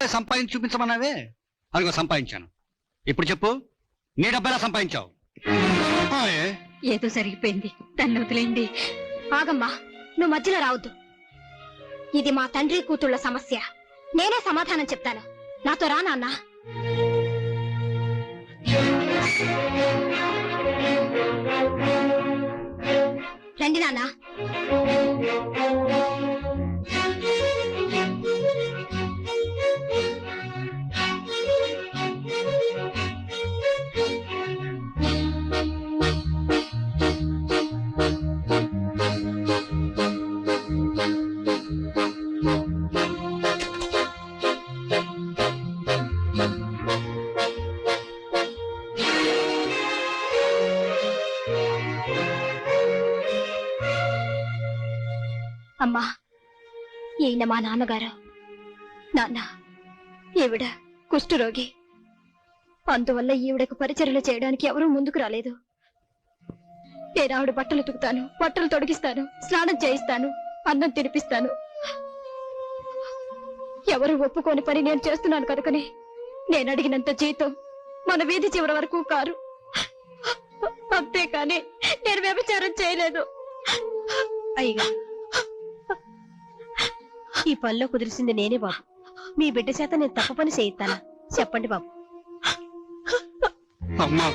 రూపాయి సంపాదించి చూపించమన్నావే, అదిగో సంపాదించాను. ఇప్పుడు చెప్పు, నీ డబ్బెలా సంపాదించావు? ఏదో జరిగిపోయింది, దాన్ని వదిలేండి. ఆగమ్మా, నువ్వు మధ్యలో రావద్దు. ఇది మా తండ్రి కూతుళ్ళ సమస్య. నేనే సమాధానం చెప్తాను. నాతో రా నాన్న. రండి నాన్న. అమ్మా, ఈయన మా నాన్నగారు. నాన్న, ఈవిడ కుష్ఠరోగి. అందువల్ల ఈవిడకు పరిచర్యలు చేయడానికి ఎవరూ ముందుకు రాలేదు. నేను ఆవిడ బట్టలు ఉతుకుతాను, బట్టలు తొడిగిస్తాను, స్నానం చేయిస్తాను, అన్నం తినిపిస్తాను. ఎవరు ఒప్పుకోని పని నేను చేస్తున్నాను కనుకనే నేను అడిగినంత జీతం మన వీధి చివరి వరకు కారు. అంతేకాని నేను వ్యభిచారం చేయలేదు. అయ్యగా, ఈ పనిలో కుదిరిసింది నేనే బాబు. మీ బిడ్డ చేత నేను తప్పు పని చేయిస్తానా? చెప్పండి బాబు. అమ్మా